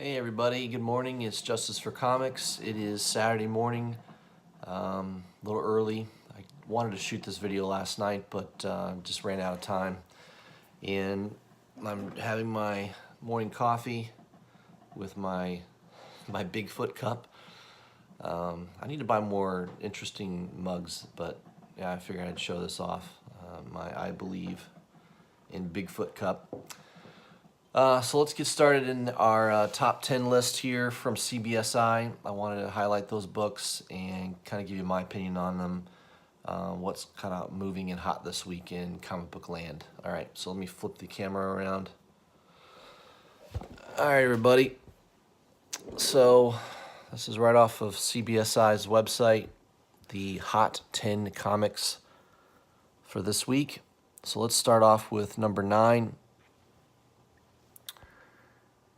Hey everybody, good morning. It's Justice for Comics. It is Saturday morning, a little early. I wanted to shoot this video last night, but just ran out of time. And I'm having my morning coffee with my Bigfoot cup. I need to buy more interesting mugs, but yeah, I figured I'd show this off. My I Believe in Bigfoot cup. So let's get started in our top 10 list here from CBSI. I wanted to highlight those books and kind of give you my opinion on them, what's kind of moving and hot this week in comic book land. All right, so let me flip the camera around. All right, everybody. So this is right off of CBSI's website, the Hot 10 Comics for this week. So let's start off with number 9.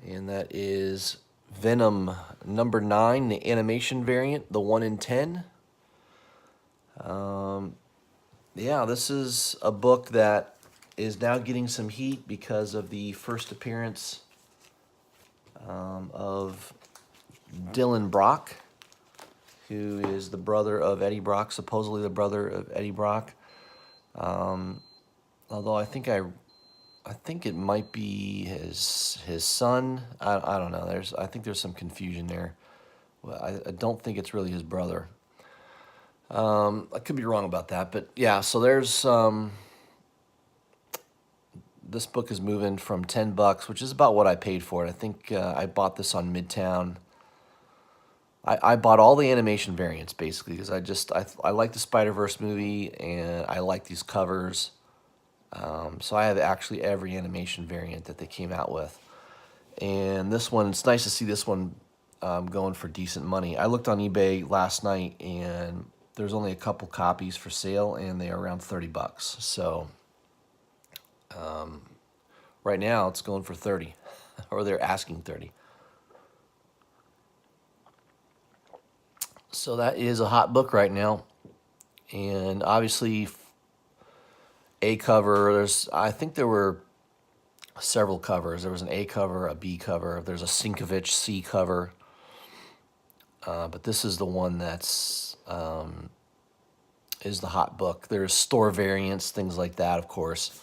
And that is Venom number 9, the animation variant, the 1 in 10. Yeah, this is a book that is now getting some heat because of the first appearance of Dylan Brock, who is the brother of Eddie Brock, supposedly the brother of Eddie Brock. Although I think it might be his son. I don't know. I think there's some confusion there. Well, I don't think it's really his brother. I could be wrong about that, but yeah. So there's this book is moving from $10, which is about what I paid for it. I think I bought this on Midtown. I bought all the animation variants basically because I like the Spider-Verse movie and I like these covers. So I have actually every animation variant that they came out with. And this one, it's nice to see this one going for decent money. I looked on eBay last night and there's only a couple copies for sale and they are around $30. So right now it's going for 30 or they're asking 30. So that is a hot book right now. And obviously A cover, I think there were several covers. There was an A cover, a B cover. There's a Sinkovich C cover. But this is the one that's is the hot book. There's store variants, things like that, of course.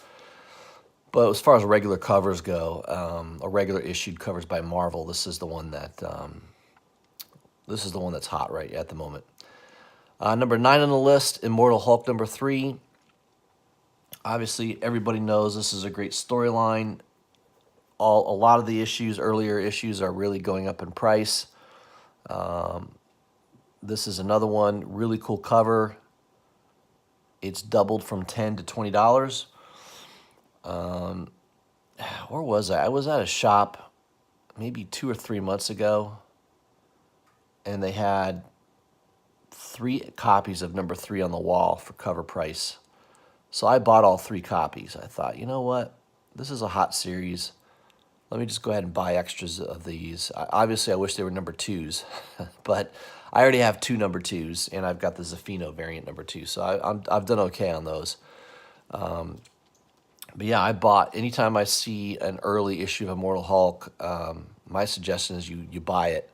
But as far as regular covers go, or regular issued covers by Marvel, this is the one that's hot right at the moment. Number 9 on the list, Immortal Hulk number 3. Obviously, everybody knows this is a great storyline. A lot of the earlier issues are really going up in price. This is another one, really cool cover. It's doubled from $10 to $20. Where was I? I was at a shop maybe 2 or 3 months ago, and they had 3 copies of number 3 on the wall for cover price. So I bought all 3 copies. I thought, you know what? This is a hot series. Let me just go ahead and buy extras of these. Obviously, I wish they were number 2s, but I already have 2 number 2s, and I've got the Zafino variant number 2, so I've done okay on those. But yeah, I bought, anytime I see an early issue of Immortal Hulk, my suggestion is you buy it.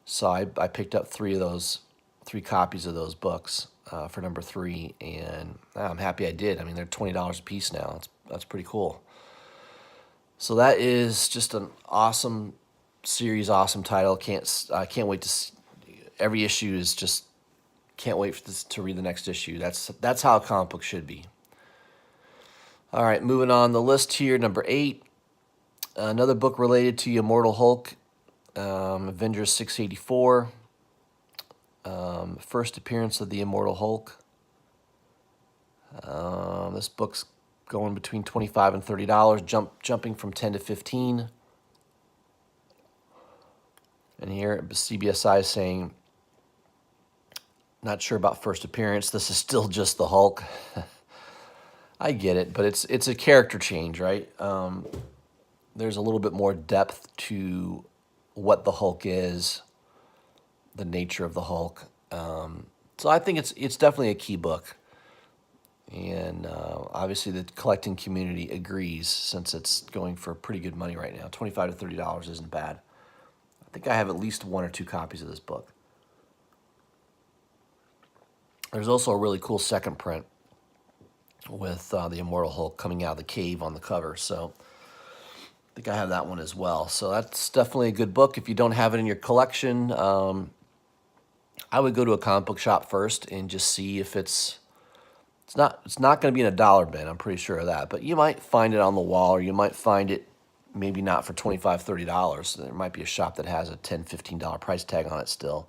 So I picked up 3 copies of those books for number 3, and I'm happy I did. I mean, they're $20 a piece now. That's pretty cool. So that is just an awesome series, awesome title. I can't wait to see. Every issue is just, can't wait to read the next issue. That's how a comic book should be. All right, moving on the list here, number 8, another book related to Immortal Hulk, Avengers 684. First appearance of the Immortal Hulk. This book's going between $25 and $30, jumping from 10 to 15. And here CBSI is saying, not sure about first appearance. This is still just the Hulk. I get it, but it's a character change, right? There's a little bit more depth to what the Hulk is, the nature of the Hulk. So I think it's definitely a key book. And obviously the collecting community agrees since it's going for pretty good money right now. $25 to $30 isn't bad. think I have at least 1 or 2 copies of this book. There's also a really cool second print with the Immortal Hulk coming out of the cave on the cover. So I think I have that one as well. So that's definitely a good book. If you don't have it in your collection, I would go to a comic book shop first and just see if it's not going to be in a dollar bin. I'm pretty sure of that. But you might find it on the wall, or you might find it maybe not for $25, $30. There might be a shop that has a $10, $15 price tag on it still.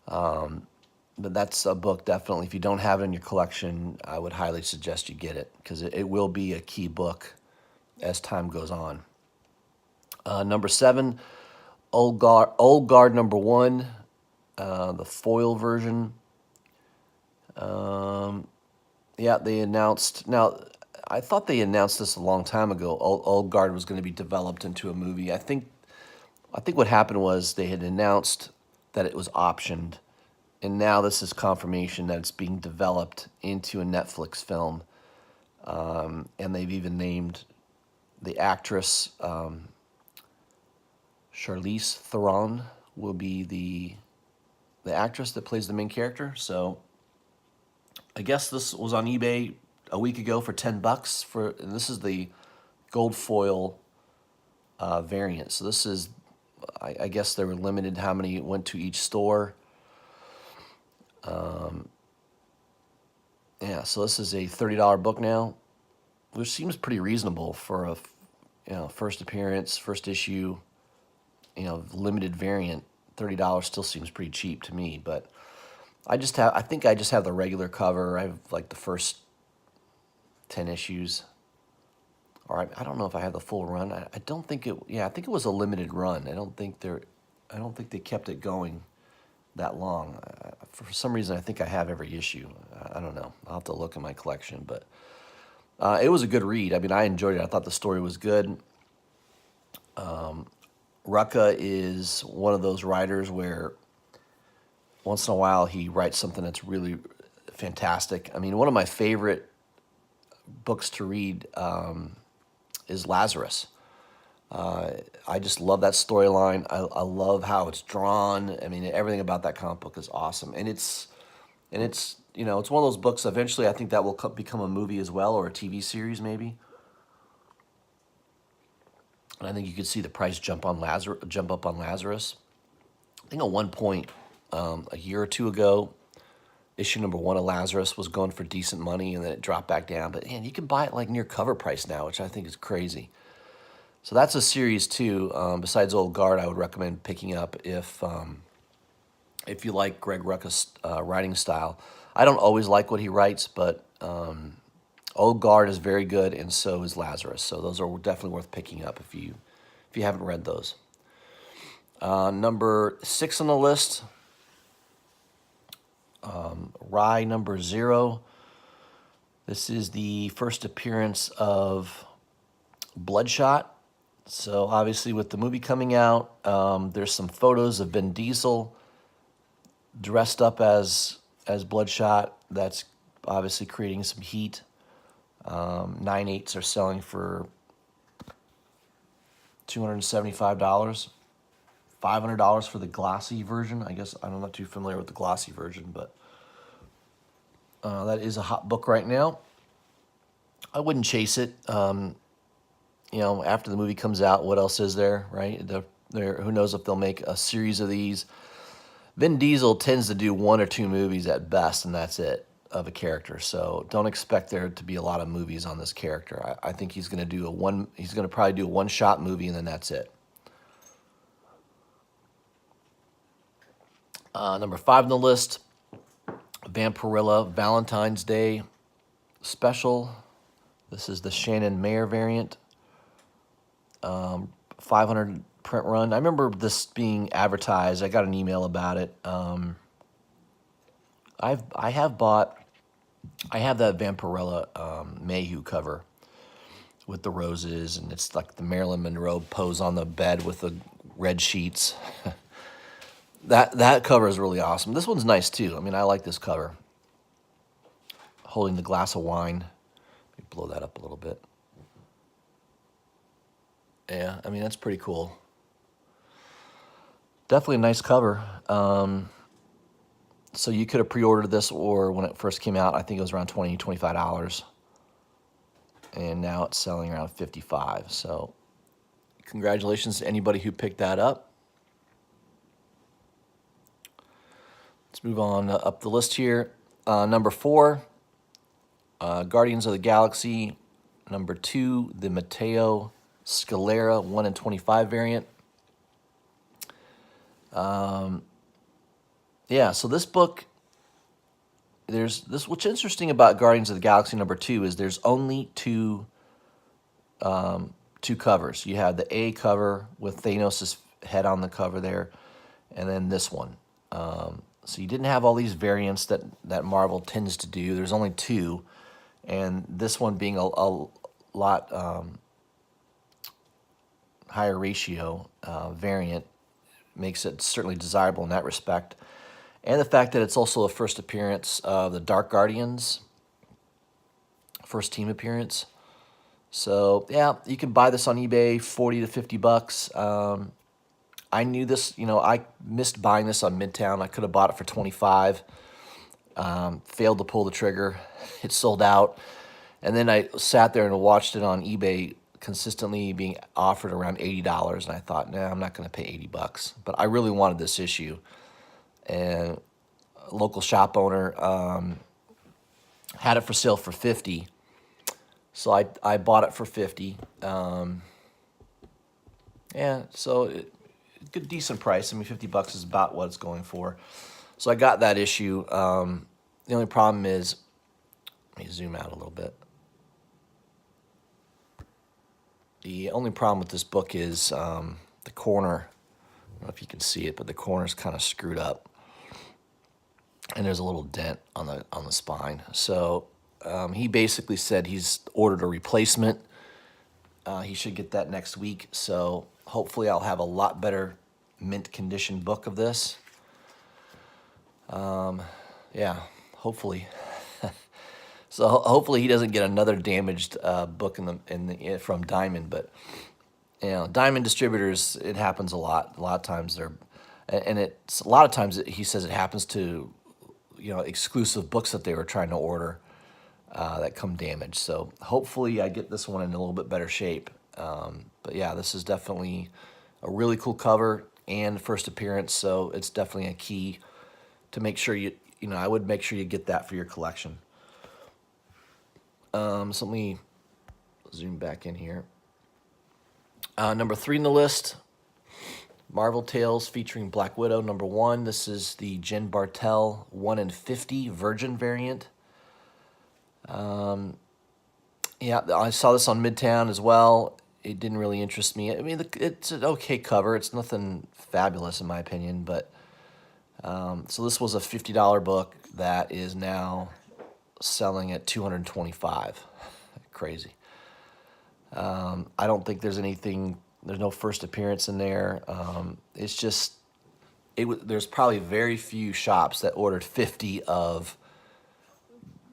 But that's a book, definitely. If you don't have it in your collection, I would highly suggest you get it, because it will be a key book as time goes on. Number 7, Old Guard number 1, the foil version. Yeah, they announced. Now, I thought they announced this a long time ago. Old Guard was going to be developed into a movie. I think what happened was they had announced that it was optioned, and now this is confirmation that it's being developed into a Netflix film. And they've even named the actress Charlize Theron will be the actress that plays the main character. So I guess this was on eBay a week ago for $10 and this is the gold foil variant. So this is, I guess they were limited how many went to each store. Yeah, so this is a $30 book now, which seems pretty reasonable for a first appearance, first issue, limited variant. $30 still seems pretty cheap to me, but I think I just have the regular cover. I have like the first 10 issues. Or I don't know if I have the full run. I don't think it. Yeah, I think it was a limited run. I don't think they kept it going that long. For some reason, I think I have every issue. I don't know. I'll have to look in my collection, but it was a good read. I mean, I enjoyed it. I thought the story was good. Rucka is one of those writers where once in a while he writes something that's really fantastic. I mean, one of my favorite books to read is Lazarus. I just love that storyline. I love how it's drawn. I mean, everything about that comic book is awesome. And it's it's one of those books. Eventually, I think that will become a movie as well, or a TV series maybe. And I think you could see the price jump up on Lazarus. I think at one point, a year or two ago, issue number 1 of Lazarus was going for decent money, and then it dropped back down. But man, you can buy it like near cover price now, which I think is crazy. So that's a series too. Besides Old Guard, I would recommend picking up if you like Greg Rucka's writing style. I don't always like what he writes, but Old Guard is very good, and so is Lazarus. So those are definitely worth picking up if you haven't read those. Number 6 on the list, Rhyno number 0. This is the first appearance of Bloodshot. So obviously with the movie coming out, there's some photos of Vin Diesel dressed up as Bloodshot. That's obviously creating some heat. 9/8s are selling for $275. $500 for the glossy version. I guess I'm not too familiar with the glossy version, but that is a hot book right now. I wouldn't chase it. After the movie comes out, what else is there, right? Who knows if they'll make a series of these. Vin Diesel tends to do 1 or 2 movies at best, and that's it, of a character. So don't expect there to be a lot of movies on this character. I think he's going to probably do a one-shot movie, and then that's it. Number 5 on the list, Vampirilla Valentine's Day Special. This is the Shannon Mayer variant. 500 print run. I remember this being advertised. I got an email about it. I have that Vampirilla Mayhew cover with the roses, and it's like the Marilyn Monroe pose on the bed with the red sheets. That cover is really awesome. This one's nice too. I mean, I like this cover. Holding the glass of wine. Let me blow that up a little bit. Yeah, I mean, that's pretty cool. definitely a nice cover. So you could have pre-ordered this, or when it first came out, I think it was around $20, $25. And now it's selling around $55. So congratulations to anybody who picked that up. Let's move on up the list here. Number 4, Guardians of the Galaxy. Number 2, the Mateo Scalera 1 in 25 variant. Yeah, so this book, what's interesting about Guardians of the Galaxy number 2 is there's only two covers. You have the A cover with Thanos' head on the cover there, and then this one. So you didn't have all these variants that Marvel tends to do. There's only 2, and this one being a lot higher ratio variant makes it certainly desirable in that respect. And the fact that it's also a first appearance of the Dark Guardians, first team appearance. So yeah, you can buy this on eBay, $40 to $50. I knew this, I missed buying this on Midtown. I could have bought it for $25. Failed to pull the trigger. It sold out. And then I sat there and watched it on eBay consistently being offered around $80. And I thought, nah, I'm not going to pay $80. But I really wanted this issue. And a local shop owner had it for sale for $50. So I bought it for $50. Yeah, so good, decent price. I mean, $50 is about what it's going for. So I got that issue. The only problem is, let me zoom out a little bit. The only problem with this book is the corner. I don't know if you can see it, but the corner's kind of screwed up, and there's a little dent on the spine. So he basically said he's ordered a replacement. He should get that next week. So hopefully I'll have a lot better mint condition book of this. Yeah, hopefully. So hopefully he doesn't get another damaged book from Diamond. But Diamond distributors, it happens a lot. A lot of times he says it happens to exclusive books that they were trying to order that come damaged. So hopefully I get this one in a little bit better shape. But yeah, this is definitely a really cool cover and first appearance. So it's definitely a key to make sure I would make sure you get that for your collection. So let me zoom back in here. Number 3 in the list, Marvel Tales featuring Black Widow, number 1. This is the Jen Bartel 1 in 50 Virgin variant. Yeah, I saw this on Midtown as well. It didn't really interest me. I mean, it's an okay cover. It's nothing fabulous in my opinion, but so this was a $50 book that is now selling at $225. Crazy. I don't think there's no first appearance in there. It's just, there's probably very few shops that ordered 50 of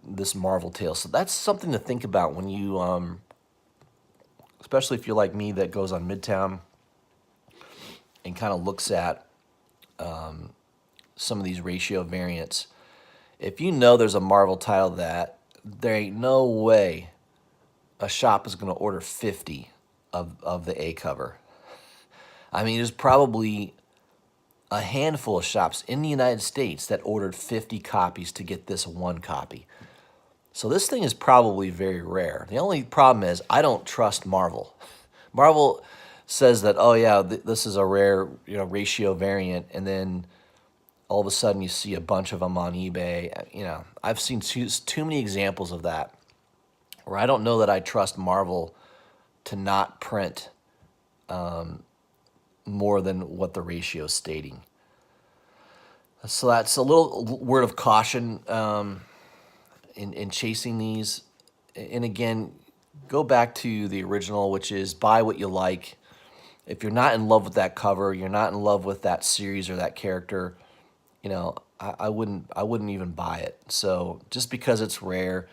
this Marvel Tale. So that's something to think about when you, especially if you're like me that goes on Midtown and kind of looks at some of these ratio variants. If you know there's a Marvel title that there ain't no way a shop is going to order 50 of the A cover. I mean, there's probably a handful of shops in the United States that ordered 50 copies to get this one copy. So this thing is probably very rare. The only problem is I don't trust Marvel. Marvel says that, oh yeah, this is a rare ratio variant, and then all of a sudden you see a bunch of them on eBay. I've seen too many examples of that where I don't know that I trust Marvel to not print more than what the ratio is stating. So that's a little word of caution in chasing these. And again, go back to the original, which is buy what you like. If you're not in love with that cover, you're not in love with that series or that character, I wouldn't even buy it. So just because it's rare,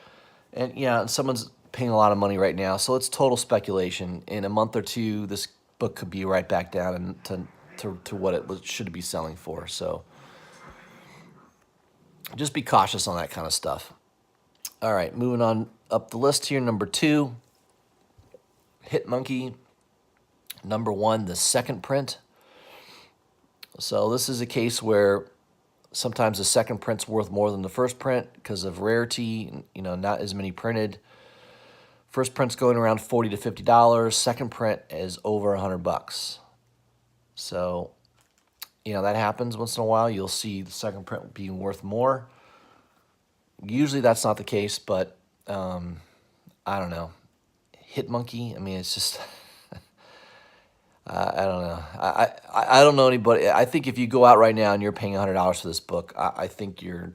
and someone's paying a lot of money right now, so it's total speculation. In a month or two, this book could be right back down to to what it should be selling for. So just be cautious on that kind of stuff. All right, moving on up the list here. Number 2, Hit Monkey. Number 1, the second print. So this is a case where sometimes the second print's worth more than the first print because of rarity, not as many printed. First print's going around $40 to $50. Second print is over $100. So, that happens once in a while. You'll see the second print being worth more. Usually that's not the case, but I don't know. Hit Monkey, it's just... I don't know. I don't know anybody. I think if you go out right now and you're paying $100 for this book, I think you're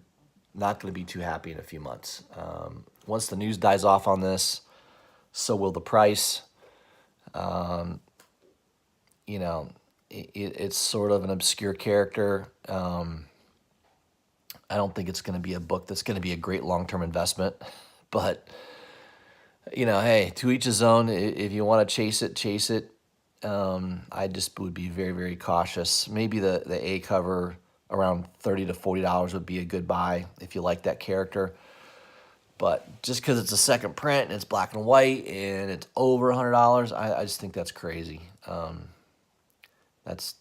not going to be too happy in a few months. Once the news dies off on this, so will the price. It's sort of an obscure character. I don't think it's going to be a book that's going to be a great long-term investment. But, hey, to each his own. If you want to chase it, chase it. I just would be very, very cautious. Maybe the A cover around $30 to $40 would be a good buy if you like that character. But just because it's a second print and it's black and white and it's over $100, I just think that's crazy. That's,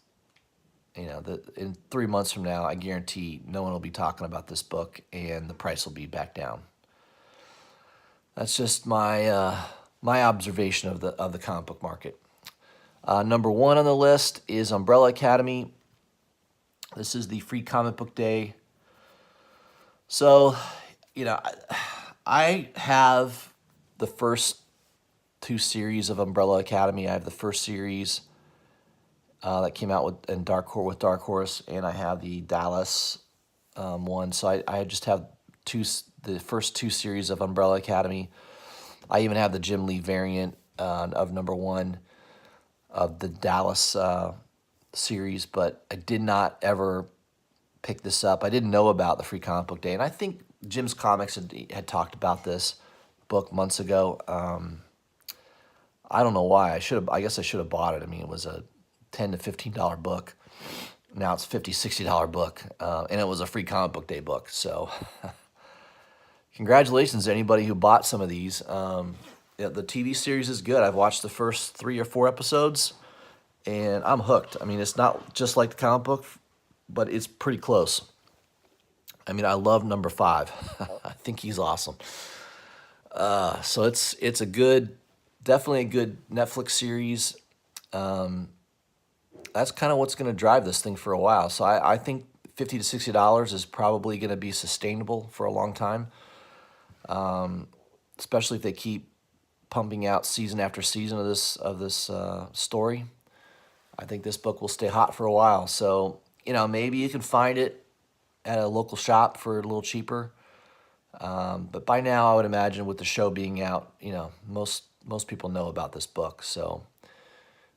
in 3 months from now, I guarantee no one will be talking about this book and the price will be back down. That's just my my observation of the comic book market. Number 1 on the list is Umbrella Academy. This is the free comic book day. So, I have the first 2 series of Umbrella Academy. I have the first series that came out with Dark Horse, and I have the Dallas one. So I just have the first 2 series of Umbrella Academy. I even have the Jim Lee variant of number 1 of the Dallas series, but I did not ever pick this up. I didn't know about the free comic book day, and I think Jim's Comics had talked about this book months ago. I don't know why. I guess I should have bought it. It was a $10 to $15 book. Now it's $50, $60 book, and it was a free comic book day book. So congratulations to anybody who bought some of these. The TV series is good. I've watched the first 3 or 4 episodes, and I'm hooked. It's not just like the comic book, but it's pretty close. I love number 5. I think he's awesome. So it's definitely a good Netflix series. That's kind of what's going to drive this thing for a while. So I think $50 to $60 is probably going to be sustainable for a long time, especially if they keep pumping out season after season of this story. I think this book will stay hot for a while. So, maybe you can find it at a local shop for a little cheaper. But by now, I would imagine with the show being out, most people know about this book. So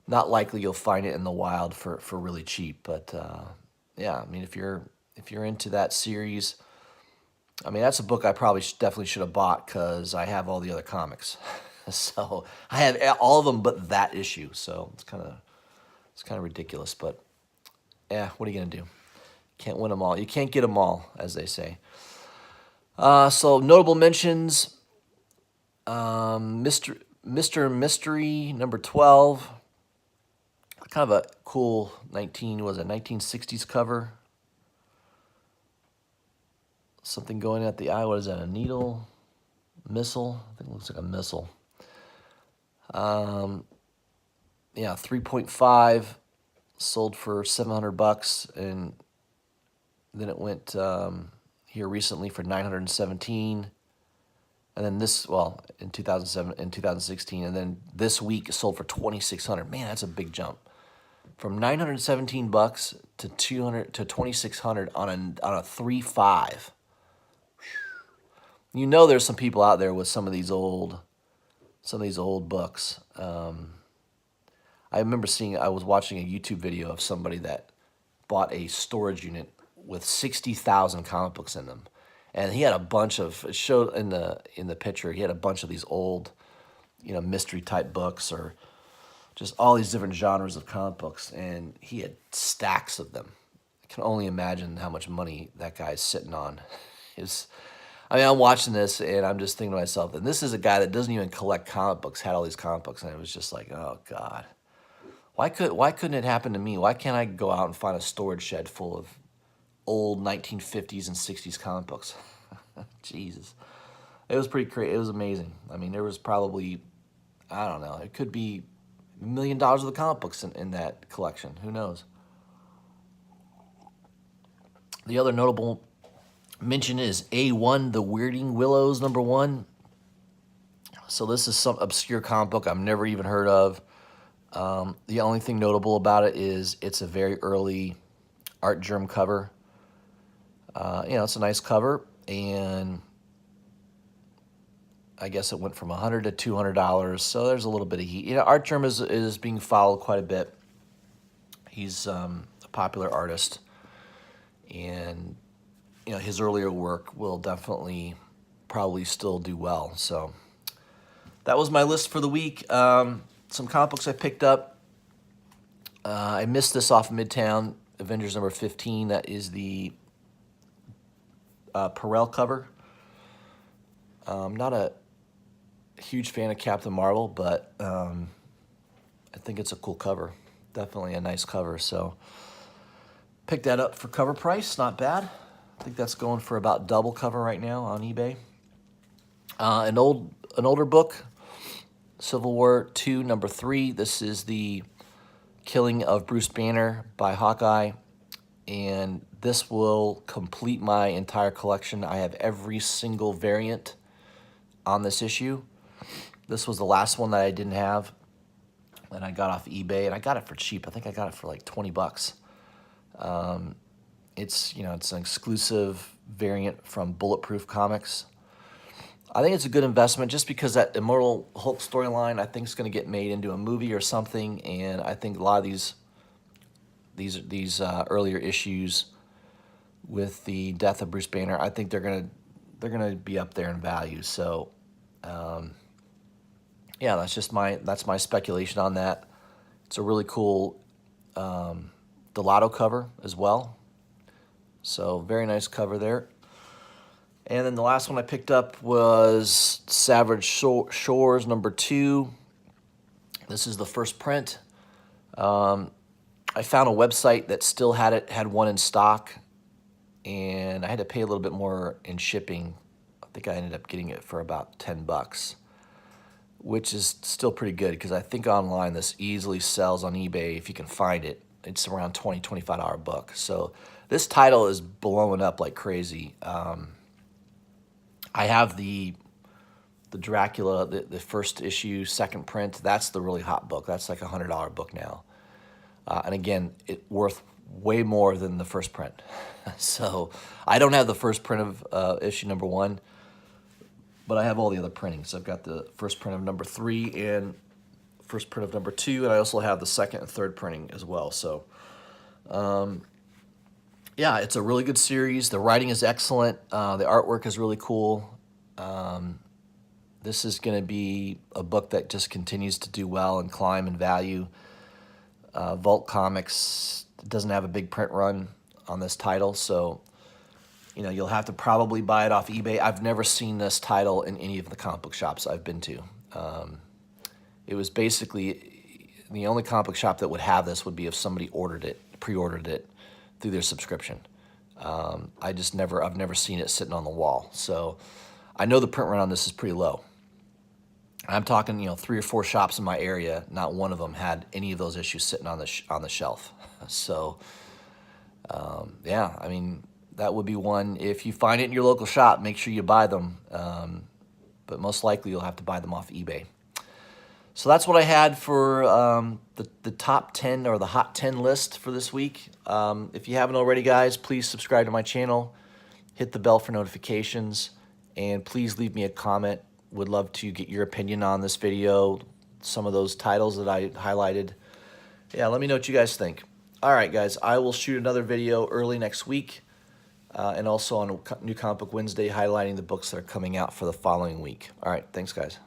not likely you'll find it in the wild for really cheap. But yeah, if you're into that series, that's a book I probably definitely should have bought because I have all the other comics. So I have all of them but that issue. So it's kind of ridiculous. But yeah, what are you gonna do? Can't win them all. You can't get them all, as they say. So notable mentions: Mr. Mystery number 12. Kind of a cool 1960s cover. Something going at the eye. What is that? A needle? Missile? I think it looks like a missile. Yeah, 3.5 sold for $700, and then it went here recently for $917, and then in 2016, and then this week it sold for $2,600. Man, that's a big jump from $917 to $2,600 on a 3.5. There's some people out there with some of these old books. I remember I was watching a YouTube video of somebody that bought a storage unit with 60,000 comic books in them, and he had a bunch of. It showed in the picture. He had a bunch of these old, mystery type books or just all these different genres of comic books, and he had stacks of them. I can only imagine how much money that guy's sitting on. I'm watching this, and I'm just thinking to myself, and this is a guy that doesn't even collect comic books, had all these comic books, and it was just like, oh, God. Why couldn't it happen to me? Why can't I go out and find a storage shed full of old 1950s and 60s comic books? Jesus. It was pretty crazy. It was amazing. I mean, there was probably, I don't know, it could be $1 million worth of comic books in that collection. Who knows? The other notable mention is A1, The Weirding Willows, #1. So this is some obscure comic book I've never even heard of. The only thing notable about it is it's a very early art germ cover. It's a nice cover, and I guess it went from $100 to $200, so there's a little bit of heat. Art germ is being followed quite a bit. He's a popular artist, and his earlier work will definitely probably still do well. So that was my list for the week. Some comic books I picked up. I missed this off Midtown, Avengers #15. That is the Perel cover. Not a huge fan of Captain Marvel, but I think it's a cool cover. Definitely a nice cover. So picked that up for cover price. Not bad. I think that's going for about double cover right now on eBay. An older book, Civil War II, #3. This is the Killing of Bruce Banner by Hawkeye, and this will complete my entire collection. I have every single variant on this issue. This was the last one that I didn't have, and I got off eBay, and I got it for cheap. I think I got it for like $20. It's an exclusive variant from Bulletproof Comics. I think it's a good investment just because that Immortal Hulk storyline I think is going to get made into a movie or something, and I think a lot of these earlier issues with the death of Bruce Banner, I think they're gonna be up there in value. So yeah, that's my speculation on that. It's a really cool Delato cover as well. So very nice cover there. And then the last one I picked up was Savage Shores #2. This is the first print. I found a website that still had one in stock, and I had to pay a little bit more in shipping. I think I ended up getting it for about $10, which is still pretty good because I think online this easily sells on eBay if you can find it. It's around $20, $25 book. So this title is blowing up like crazy. I have the Dracula, the first issue, second print. That's the really hot book. That's like a $100 book now. And again, it's worth way more than the first print. So I don't have the first print of issue #1, but I have all the other printings. I've got the first print of #3 and first print of #2, and I also have the second and third printing as well. So yeah, it's a really good series. The writing is excellent. The artwork is really cool. This is going to be a book that just continues to do well and climb in value. Vault Comics doesn't have a big print run on this title, so you'll have to probably buy it off eBay. I've never seen this title in any of the comic book shops I've been to. It was basically the only comic book shop that would have this would be if somebody pre-ordered it through their subscription. I've never seen it sitting on the wall. So I know the print run on this is pretty low. I'm talking, 3 or 4 shops in my area. Not one of them had any of those issues sitting on the shelf. So yeah, I mean, that would be one. If you find it in your local shop, make sure you buy them. But most likely you'll have to buy them off eBay. So that's what I had for the top 10 or the hot 10 list for this week. If you haven't already, guys, please subscribe to my channel, hit the bell for notifications, and please leave me a comment. Would love to get your opinion on this video, some of those titles that I highlighted. Yeah, let me know what you guys think. All right, guys, I will shoot another video early next week, and also on New Comic Book Wednesday, highlighting the books that are coming out for the following week. All right, thanks, guys.